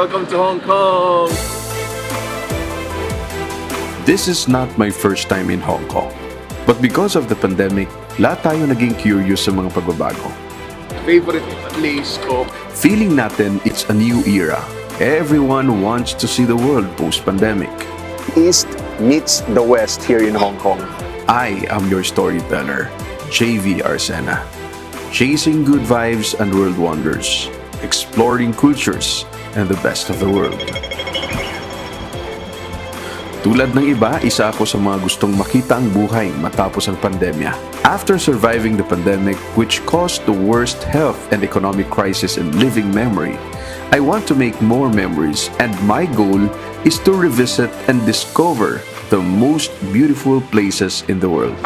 Welcome to Hong Kong! This is not my first time in Hong Kong. But because of the pandemic, lahat tayo naging curious sa mga pagbabago. Favorite place ko. Feeling natin it's a new era. Everyone wants to see the world post-pandemic. East meets the West here in Hong Kong. I am your storyteller, JV Arsena. Chasing good vibes and world wonders. Exploring cultures and the best of the world. Tulad ng iba, isa ako sa mga gustong makita ang buhay matapos ang pandemya. After surviving the pandemic, which caused the worst health and economic crisis in living memory, I want to make more memories, and my goal is to revisit and discover the most beautiful places in the world.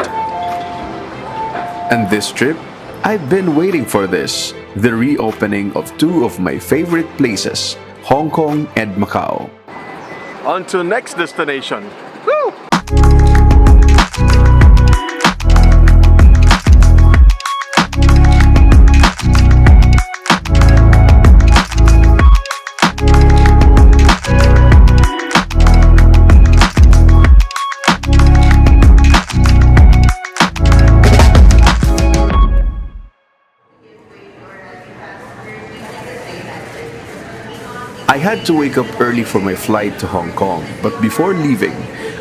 And this trip, I've been waiting for this, the reopening of two of my favorite places, Hong Kong and Macau. On to next destination. Woo! I had to wake up early for my flight to Hong Kong, but before leaving,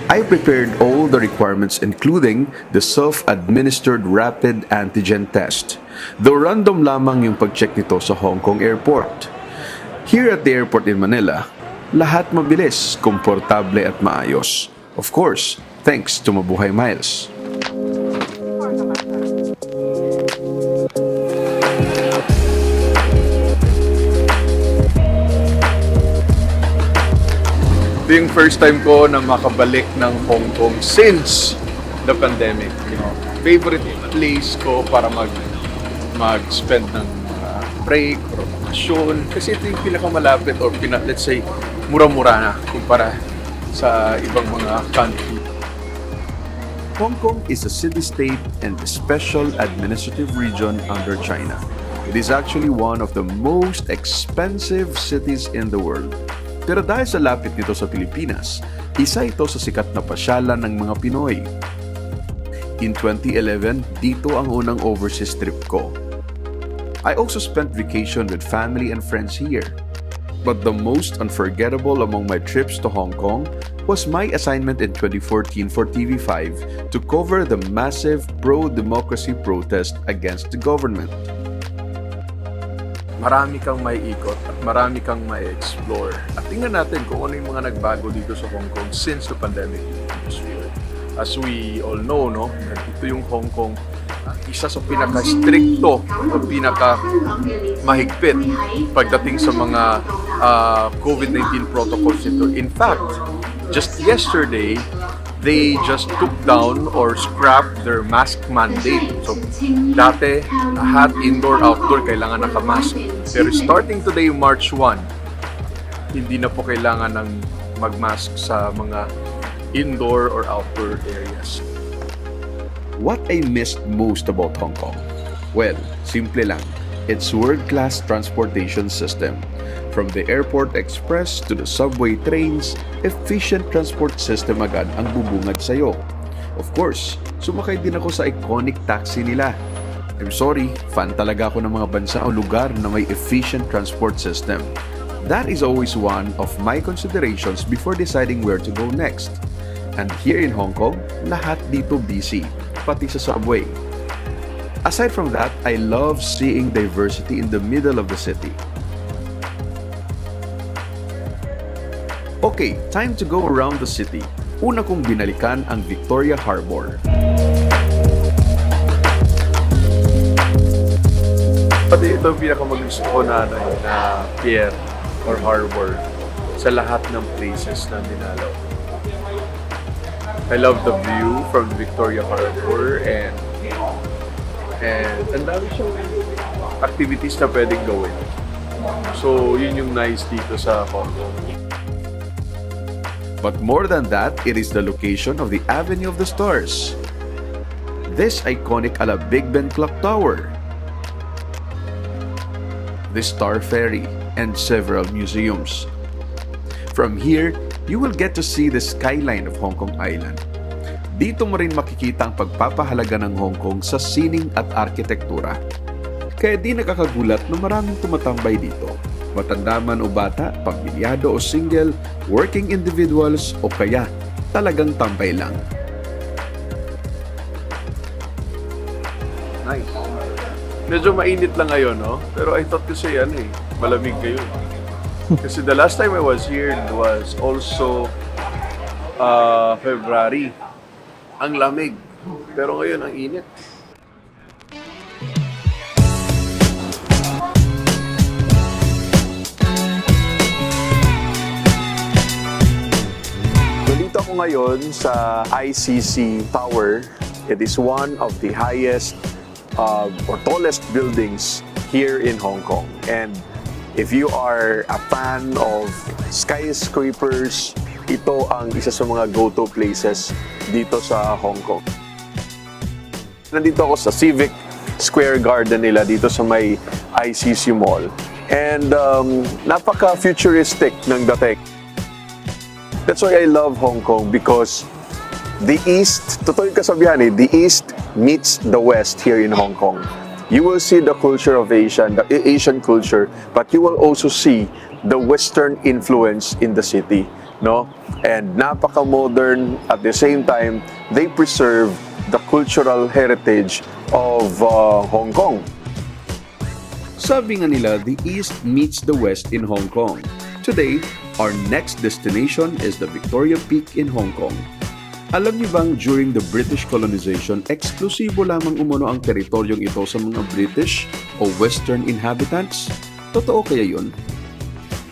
I prepared all the requirements including the self-administered rapid antigen test. Though random lamang yung pag-check nito sa Hong Kong airport. Here at the airport in Manila, lahat mabilis, komportable at maayos. Of course, thanks to Mabuhay Miles. Ito yung first time ko na makabalik ng Hong Kong since the pandemic. You know, favorite place ko para mag-spend ng break or vacation. Kasi ito yung pinakamalapit or let's say, mura-mura na kumpara sa ibang mga country. Hong Kong is a city-state and a special administrative region under China. It is actually one of the most expensive cities in the world. Pero dahil sa lapit nito sa Pilipinas, isa ito sa sikat na pasyalan ng mga Pinoy. In 2011, dito ang unang overseas trip ko. I also spent vacation with family and friends here. But the most unforgettable among my trips to Hong Kong was my assignment in 2014 for TV5 to cover the massive pro-democracy protest against the government. Marami kang maiikot at marami kang mai-explore. At tingnan natin kung ano yung mga nagbago dito sa Hong Kong since the pandemic. As we all know, no, ito yung Hong Kong, isa sa pinaka-stricto o pinaka-mahigpit pagdating sa mga COVID-19 protocols nito. In fact, just yesterday, they just took down or scrapped their mask mandate. So, dati, lahat indoor-outdoor kailangan nakamask. Pero starting today, March 1, hindi na po kailangan ng magmask sa mga indoor or outdoor areas. What I missed most about Hong Kong? Well, simple lang. Its world-class transportation system. From the airport express to the subway trains, efficient transport system agad ang bubungad sa'yo. Of course, sumakay din ako sa iconic taxi nila. I'm sorry, fan talaga ako ng mga bansa o lugar na may efficient transport system. That is always one of my considerations before deciding where to go next. And here in Hong Kong, lahat dito busy, pati sa subway. Aside from that, I love seeing diversity in the middle of the city. Okay, time to go around the city. Una kong binalikan ang Victoria Harbor. Pati ito ang pinakamagusto ko na pier or harbor sa lahat ng places na dinalaw. I love the view from the Victoria Harbor and ang dami siyang activities na pwedeng gawin. So, yun yung nice dito sa Hong Kong. But more than that, it is the location of the Avenue of the Stars. This iconic ala Big Ben Clock Tower, the Star Ferry, and several museums. From here, you will get to see the skyline of Hong Kong Island. Dito mo rin makikita ang pagpapahalaga ng Hong Kong sa sining at arkitektura. Kaya di nakakagulat na maraming tumatambay dito. Matanda man o bata, pamilyado o single, working individuals o kaya talagang tambay lang. Nice. Medyo mainit lang ngayon, no? Pero I thought kasi malamig kayo. Kasi the last time I was here was also February. Ang lamig. Pero ngayon, ang init. Nandito ako ngayon sa ICC Tower. It is one of the highest or tallest buildings here in Hong Kong. And if you are a fan of skyscrapers, ito ang isa sa mga go-to places dito sa Hong Kong. Nandito ako sa Civic Square Garden nila dito sa may ICC Mall. And napaka-futuristic ng dating. That's why I love Hong Kong because the East, totoo yung kasabihan the East meets the West here in Hong Kong. You will see the culture of Asia, the Asian culture, but you will also see the Western influence in the city, no? And napaka-modern at the same time, they preserve the cultural heritage of Hong Kong. Sabi nga nila, the East meets the West in Hong Kong. Today, our next destination is the Victoria Peak in Hong Kong. Alam niyo bang during the British colonization, eksklusibo lamang umano ang teritoryong ito sa mga British o Western inhabitants? Totoo kaya yun?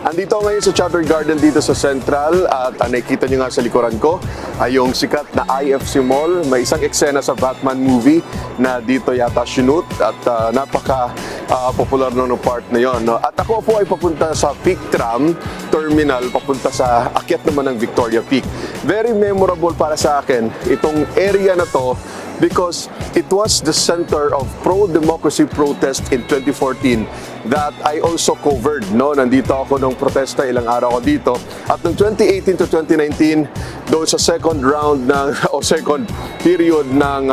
Andito ngayon sa Chapter Garden dito sa Central at nakikita nyo nga sa likuran ko ay yung sikat na IFC Mall. May isang eksena sa Batman movie na dito yata sinut at napaka-popular ng part na yon. No? At ako po ay papunta sa Peak Tram Terminal, papunta sa akyat naman ng Victoria Peak. Very memorable para sa akin itong area na to because it was the center of pro-democracy protest in 2014 that I also covered. No? Nandito ako nung protesta, ilang araw ako dito. At noong 2018 to 2019, doon sa second round ng, o second period ng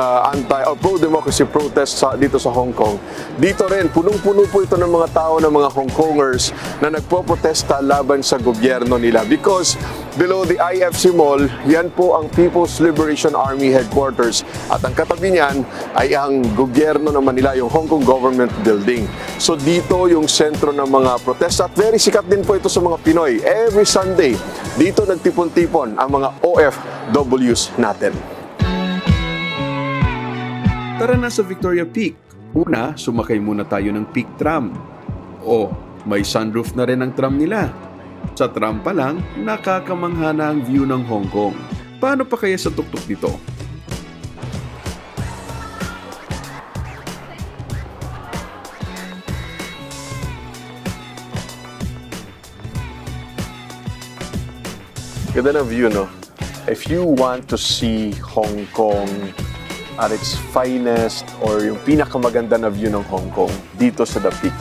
pro-democracy protest dito sa Hong Kong, dito rin, punong-puno po ito ng mga tao, ng mga Hong Kongers na nagpo-protesta laban sa gobyerno nila. Because below the IFC Mall, yan po ang People's Liberation Army Headquarters. At ang katabi niyan ay ang gobyerno naman nila, yung Hong Kong Government Building. So dito yung sentro ng mga protesta at very sikat din po ito sa mga Pinoy. Every Sunday, dito nagtipon-tipon ang mga OFWs natin. Tara na sa Victoria Peak. Una, sumakay muna tayo ng Peak Tram. May sunroof na rin ang tram nila. Sa tram pa lang, nakakamangha na ang view ng Hong Kong. Paano pa kaya sa tuktok nito? Ganda na view, no? If you want to see Hong Kong at its finest or yung pinakamaganda na view ng Hong Kong, dito sa The Peak.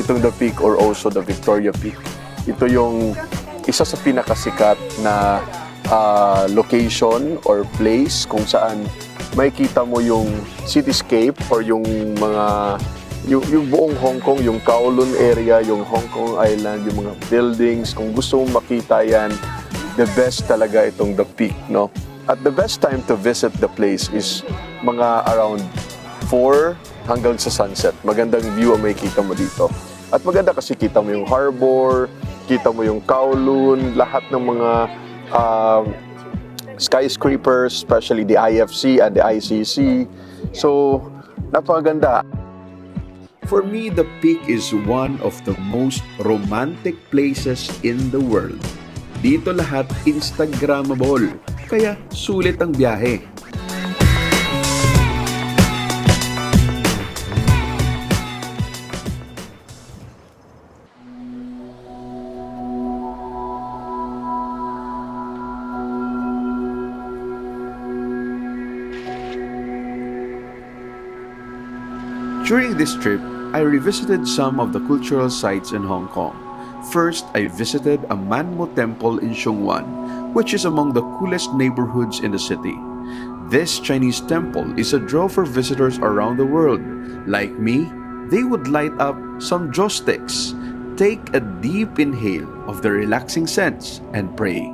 Itong The Peak or also the Victoria Peak. Ito yung isa sa pinakasikat na location or place kung saan makikita mo yung cityscape or yung mga yung buong Hong Kong, yung Kowloon area, yung Hong Kong Island, yung mga buildings. Kung gusto mong makita yan, the best talaga itong The Peak, no? At the best time to visit the place is mga around 4 hanggang sa sunset. Magandang view ang makikita mo dito. At maganda kasi kita mo yung harbor, kita mo yung Kowloon, lahat ng mga skyscrapers, especially the IFC and the ICC. So, napakaganda. For me, The Peak is one of the most romantic places in the world. Dito lahat Instagrammable, kaya sulit ang biyahe. During this trip, I revisited some of the cultural sites in Hong Kong. First, I visited a Manmo temple in Xiongwan, which is among the coolest neighborhoods in the city. This Chinese temple is a draw for visitors around the world. Like me, they would light up some joss sticks, take a deep inhale of the relaxing scents, and pray.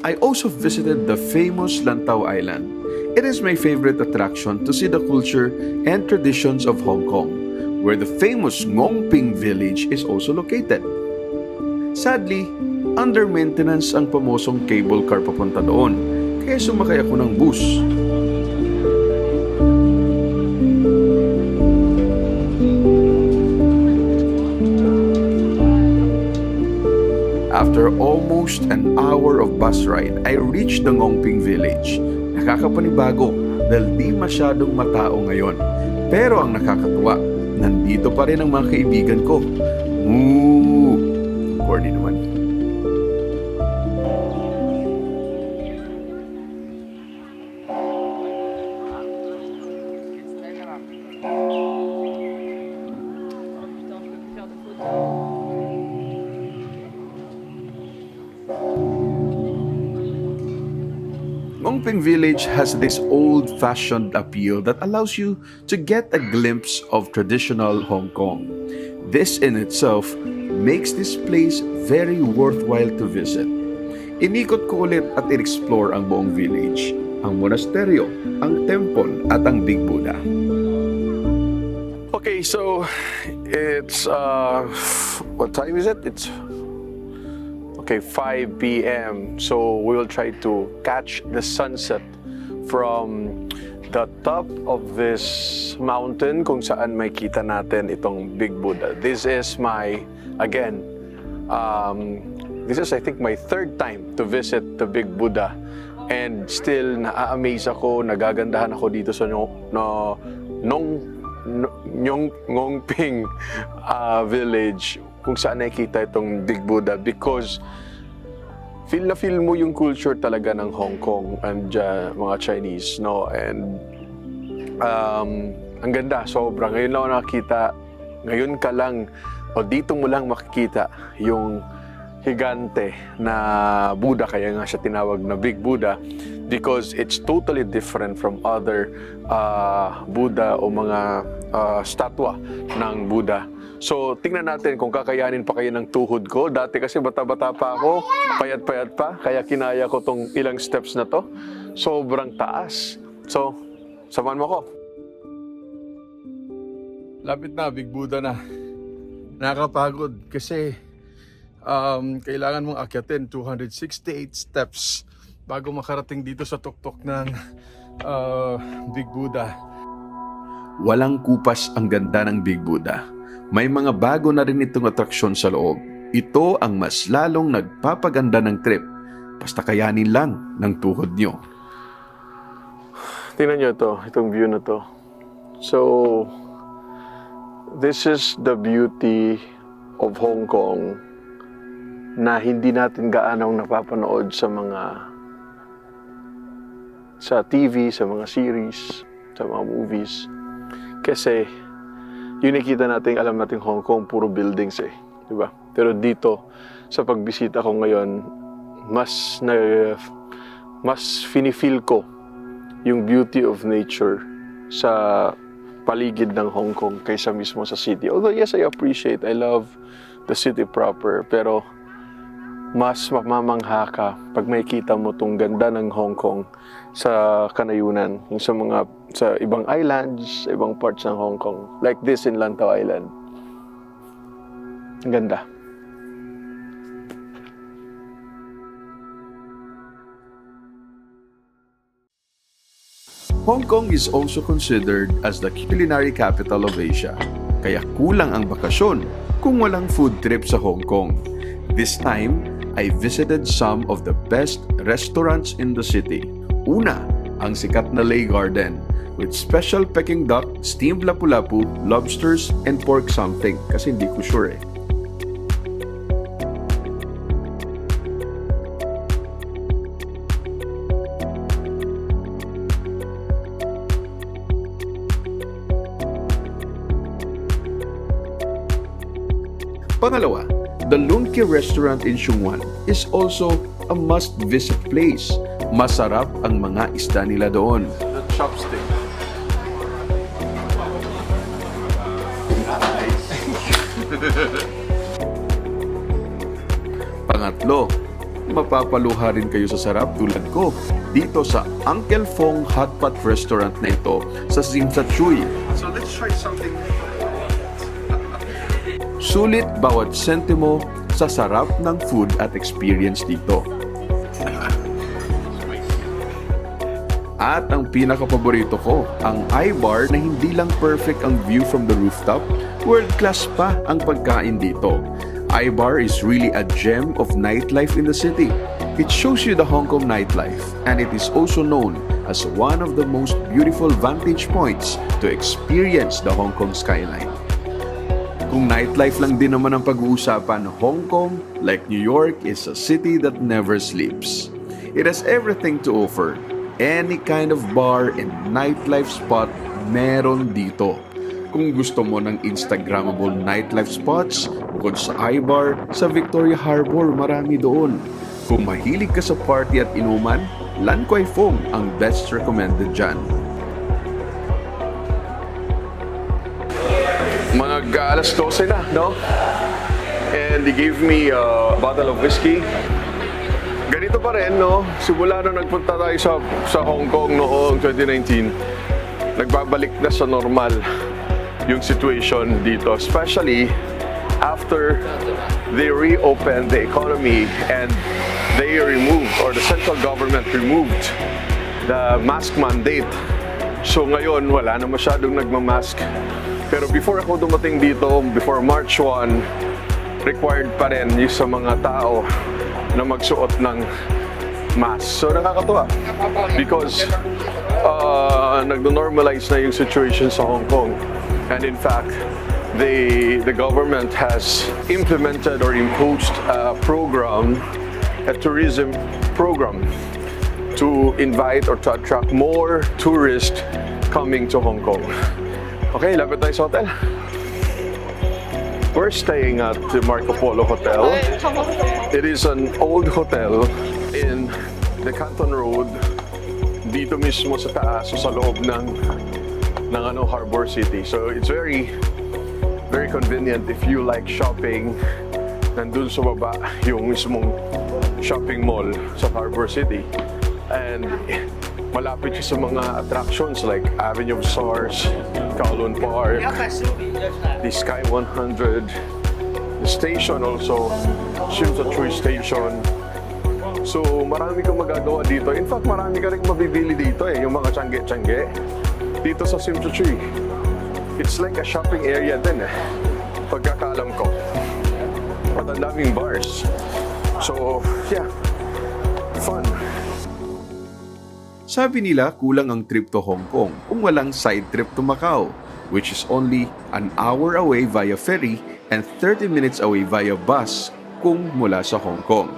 I also visited the famous Lantau Island. It is my favorite attraction to see the culture and traditions of Hong Kong, where the famous Ngongping village is also located. Sadly, under maintenance ang pamosong cable car papunta doon, kaya sumakay ako ng bus. After almost an hour of bus ride, I reached the Ngongping village. Nakakapanibago dahil di masyadong matao ngayon. Pero ang nakakatuwa, nandito pa rin ang mga kaibigan ko. Corny naman. Ngongping Village has this old-fashioned appeal that allows you to get a glimpse of traditional Hong Kong. This in itself makes this place very worthwhile to visit. Inikot ko ulit at in-explore ang buong village, ang monasteryo, ang temple at ang Big Buddha. Okay, so it's what time is it? It's 5 p.m. So we will try to catch the sunset from the top of this mountain kung saan may kita natin itong Big Buddha. This is my, again, this is I think my third time to visit the Big Buddha. And still, na-amaze ako, nagagandahan ako dito sa Ngongping village kung saan nakikita itong Big Buddha, because feel na feel mo yung culture talaga ng Hong Kong and mga Chinese, no? And ang ganda, sobra. Ngayon lang ako nakakita, ngayon ka lang, o dito mo lang makikita yung higante na Buddha, kaya nga siya tinawag na Big Buddha, because it's totally different from other Buddha o mga statwa ng Buddha. So, tingnan natin kung kakayanin pa kayo ng tuhod ko. Dati kasi bata-bata pa ako, payat-payat pa, kaya kinaya ko tong ilang steps na to. Sobrang taas. So, samahan mo ko. Lapit na, Big Buddha na. Nakakapagod kasi kailangan mong akyatin 268 steps bago makarating dito sa tuktok ng Big Buddha. Walang kupas ang ganda ng Big Buddha. May mga bago na rin itong atraksyon sa loob. Ito ang mas lalong nagpapaganda ng trip. Basta kayanin lang ng tuhod nyo. Tingnan nyo to, itong view na to. So, this is the beauty of Hong Kong na hindi natin gaanong napapanood sa TV, sa mga series, sa mga movies. Kasi yung nakita natin, alam natin Hong Kong, puro buildings di ba? Pero dito, sa pagbisita ko ngayon, mas feel ko yung beauty of nature sa paligid ng Hong Kong kaysa mismo sa city. Although yes, I love the city proper, pero mas mamamangha ka pag makikita mo tong ganda ng Hong Kong sa kanayunan, yung sa ibang islands, sa ibang parts ng Hong Kong, like this in Lantau Island. Ang ganda. Hong Kong is also considered as the culinary capital of Asia. Kaya kulang ang bakasyon kung walang food trip sa Hong Kong. This time, I visited some of the best restaurants in the city. Una, ang sikat na Lei Garden with special Peking duck, steamed lapu-lapu, lobsters, and pork something kasi hindi ko sure Pangalawa, the Lunke restaurant in Shungwan is also a must-visit place. Masarap ang mga isda nila doon. The chopstick. Pangatlo, mapapaluha rin kayo sa sarap tulad ko dito sa Uncle Fong Hot Pot Restaurant na ito sa Simsachuy. So let's try something. Sulit bawat sentimo sa sarap ng food at experience dito. At ang pinakapaborito ko, ang iBar na hindi lang perfect ang view from the rooftop, world-class pa ang pagkain dito. iBar is really a gem of nightlife in the city. It shows you the Hong Kong nightlife, and it is also known as one of the most beautiful vantage points to experience the Hong Kong skyline. Kung nightlife lang din naman ang pag-uusapan, Hong Kong, like New York, is a city that never sleeps. It has everything to offer. Any kind of bar and nightlife spot meron dito. Kung gusto mo ng Instagrammable nightlife spots, bukod sa iBar, sa Victoria Harbor, marami doon. Kung mahilig ka sa party at inuman, Lan Kwai Fong ang best recommended dyan. Mga alas 12 na, no? And they gave me a bottle of whiskey. Ganito pa rin, no? Simula nung nagpunta tayo sa Hong Kong noong 2019, nagbabalik na sa normal yung situation dito. Especially after they reopened the economy and they removed, or the central government removed, the mask mandate. So ngayon, wala na masyadong nagmamask. Pero before ako dumating dito, before March 1, required pa rin yung sa mga tao na magsuot ng mask. So nakakatuwa because nagno-normalize na yung situation sa Hong Kong. And in fact, the government has implemented or imposed a program, a tourism program, to invite or to attract more tourists coming to Hong Kong. Okay, lapit tayo sa hotel. We're staying at the Marco Polo Hotel. It is an old hotel in the Canton Road, dito mismo sa taas, sa loob ng Harbor City. So it's very convenient if you like shopping. Nandun sa baba yung mismong shopping mall sa Harbor City. And malapit siya sa mga attractions like Avenue of Stars, Kowloon Park, the Sky 100, the station also, Simsachuy Station. So marami kang magagawa dito. In fact, marami ka rin mabibili dito yung mga tiyangge-tiyangge dito sa Simsachuy. It's like a shopping area din pagkakaalam ko. At ang daming bars. So yeah, fun. Sabi nila kulang ang trip to Hong Kong kung walang side trip to Macau, which is only an hour away via ferry and 30 minutes away via bus kung mula sa Hong Kong.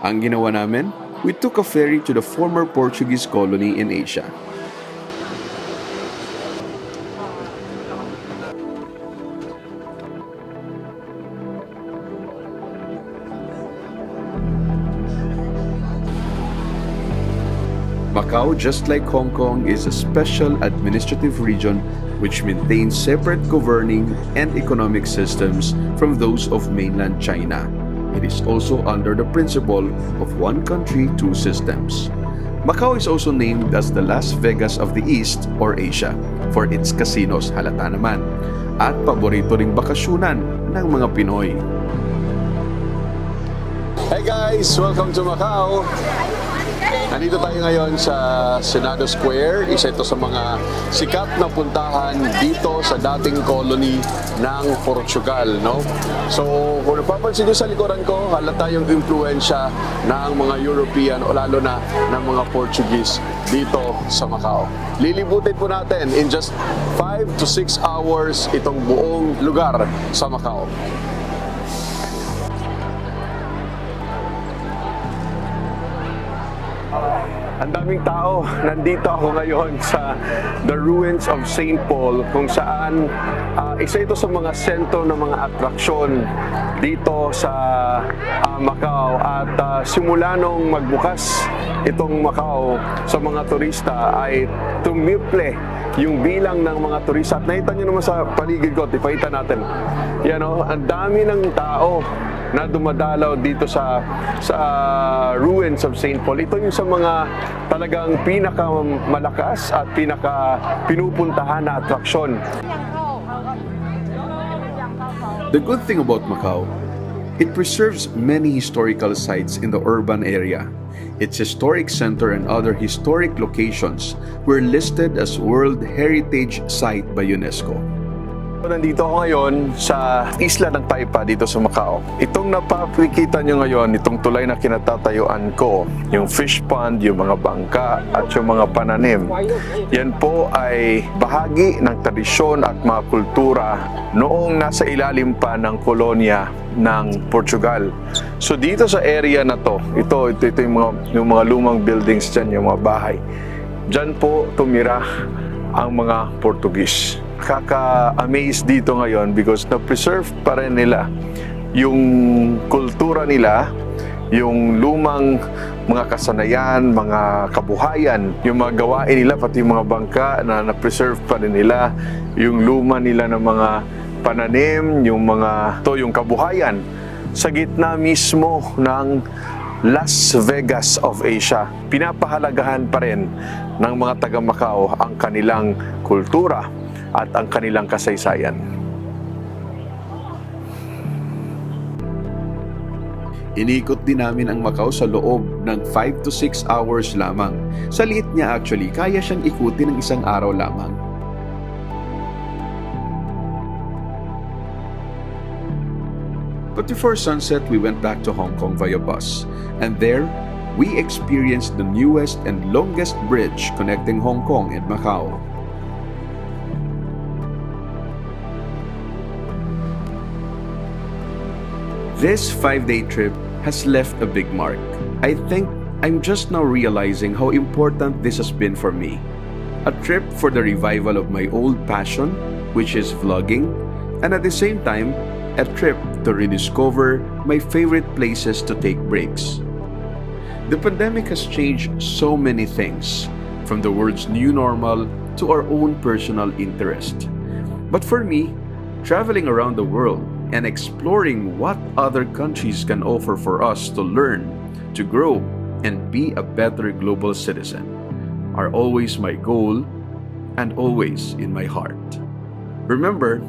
Ang ginawa namin, we took a ferry to the former Portuguese colony in Asia. Macau, just like Hong Kong, is a special administrative region which maintains separate governing and economic systems from those of mainland China. It is also under the principle of one country, two systems. Macau is also named as the Las Vegas of the East or Asia for its casinos, halata naman, at paborito ring bakasyunan ng mga Pinoy. Hey guys! Welcome to Macau! Nandito tayo ngayon sa Senado Square. Isa ito sa mga sikat na puntahan dito sa dating colony ng Portugal, no? So, kung napapansin nyo sa likuran ko, halata yung influensya ng mga European o lalo na ng mga Portuguese dito sa Macau. Lilibutin po natin in just 5 to 6 hours itong buong lugar sa Macau. Ang daming tao. Nandito ako ngayon sa the ruins of St. Paul kung saan isa ito sa mga sentro ng mga atraksyon dito sa Macau. At simula nung magbukas itong Macau sa mga turista ay tumiple yung bilang ng mga turista. At nakita nyo naman sa paligid ko, ipakita natin. Yan o, ang dami ng tao na dumadalaw dito sa ruins of St. Paul. Ito yung sa mga talagang pinakamalakas at pinupuntahan na atraksyon. The good thing about Macau, it preserves many historical sites in the urban area. Its historic center and other historic locations were listed as World Heritage Site by UNESCO. Nandito ako ngayon sa isla ng Taipa dito sa Macau. Itong napapakita nyo ngayon, itong tulay na kinatatayuan ko, yung fish pond, yung mga bangka at yung mga pananim, yan po ay bahagi ng tradisyon at mga kultura noong nasa ilalim pa ng kolonya ng Portugal. So dito sa area na to, ito yung mga lumang buildings dyan, yung mga bahay. Dyan po tumira ang mga Portugis. Kaka-amaze dito ngayon because na-preserve pa rin nila yung kultura nila, yung lumang mga kasanayan, mga kabuhayan, yung mga gawain nila, pati yung mga bangka na na-preserve pa rin nila, yung luma nila ng mga pananim, yung kabuhayan sa gitna mismo ng Las Vegas of Asia. Pinapahalagahan pa rin ng mga taga Macau ang kanilang kultura at ang kanilang kasaysayan. Inikot din namin ang Macau sa loob ng 5 to 6 hours lamang. Sa liit niya actually, kaya siyang ikutin ng isang araw lamang. But before sunset, we went back to Hong Kong via bus. And there, we experienced the newest and longest bridge connecting Hong Kong and Macau. This 5-day trip has left a big mark. I think I'm just now realizing how important this has been for me. A trip for the revival of my old passion, which is vlogging, and at the same time, a trip to rediscover my favorite places to take breaks. The pandemic has changed so many things, from the world's new normal to our own personal interest. But for me, traveling around the world and exploring what other countries can offer for us to learn, to grow, and be a better global citizen are always my goal and always in my heart. Remember,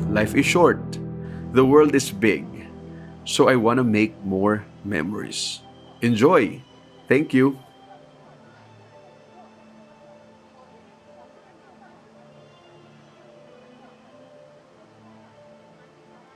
life is short, the world is big, so I want to make more memories. Enjoy! Thank you!